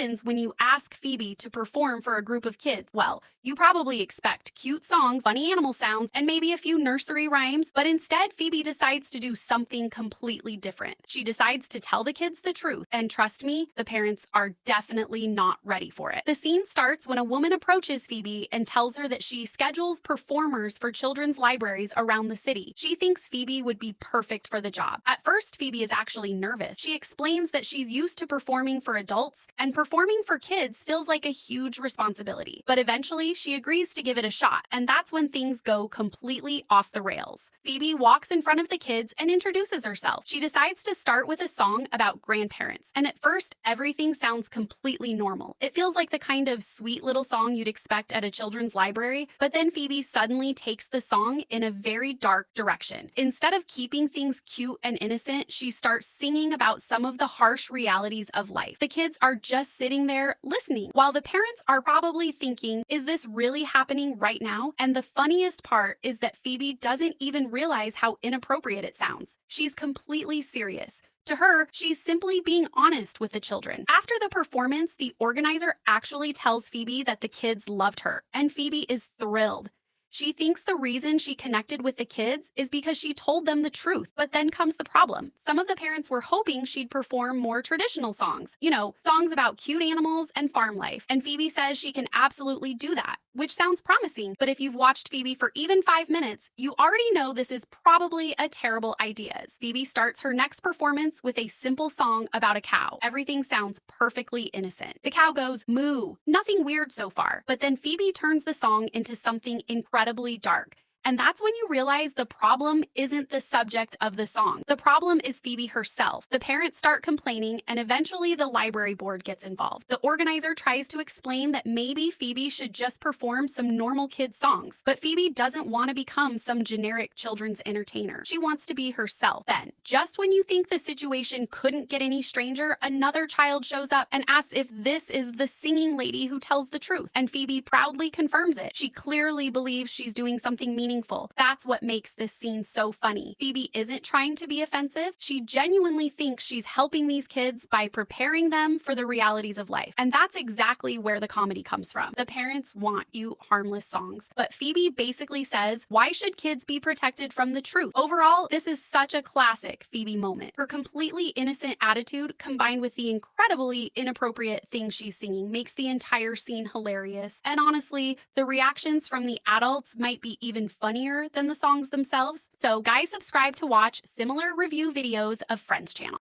happens when you ask Phoebe to perform for a group of kids? Well, you probably expect cute songs, funny animal sounds, and maybe a few nursery rhymes, but instead Phoebe decides to do something completely different. She decides to tell the kids the truth, and trust me, the parents are definitely not ready for it. The scene starts when a woman approaches Phoebe and tells her that she schedules performers for children's libraries around the city. She thinks Phoebe would be perfect for the job. At first, Phoebe is actually nervous. She explains that she's used to performing for adults, and performing for kids feels like a huge responsibility. But eventually, she agrees to give it a shot, and that's when things go completely off the rails. Phoebe walks in front of the kids and introduces herself. She decides to start with a song about grandparents, and at first, everything sounds completely normal. It feels like the kind of sweet little song you'd expect at a children's library, but then Phoebe suddenly takes the song in a very dark direction. Instead of keeping things cute and innocent, she starts singing about some of the harsh realities of life. The kids are just sitting there listening, while the parents are probably thinking, is this really happening right now? And the funniest part is that Phoebe doesn't even realize how inappropriate it sounds. She's completely serious. To her, she's simply being honest with the children. After the performance, the organizer actually tells Phoebe that the kids loved her, and Phoebe is thrilled. She thinks the reason she connected with the kids is because she told them the truth. But then comes the problem. Some of the parents were hoping she'd perform more traditional songs. You know, songs about cute animals and farm life. And Phoebe says she can absolutely do that, which sounds promising. But if you've watched Phoebe for even 5 minutes, you already know this is probably a terrible idea. Phoebe starts her next performance with a simple song about a cow. Everything sounds perfectly innocent. The cow goes, moo. Nothing weird so far. But then Phoebe turns the song into something incredibly dark. And that's when you realize the problem isn't the subject of the song. The problem is Phoebe herself. The parents start complaining, and eventually the library board gets involved. The organizer tries to explain that maybe Phoebe should just perform some normal kid songs. But Phoebe doesn't want to become some generic children's entertainer. She wants to be herself. Then, just when you think the situation couldn't get any stranger, another child shows up and asks if this is the singing lady who tells the truth. And Phoebe proudly confirms it. She clearly believes she's doing something meaningful. That's what makes this scene so funny. Phoebe isn't trying to be offensive. She genuinely thinks she's helping these kids by preparing them for the realities of life. And that's exactly where the comedy comes from. The parents want you harmless songs, but Phoebe basically says, why should kids be protected from the truth? Overall, this is such a classic Phoebe moment. Her completely innocent attitude combined with the incredibly inappropriate things she's singing makes the entire scene hilarious. And honestly, the reactions from the adults might be even funnier than the songs themselves. So guys, subscribe to watch similar review videos of Friends channel.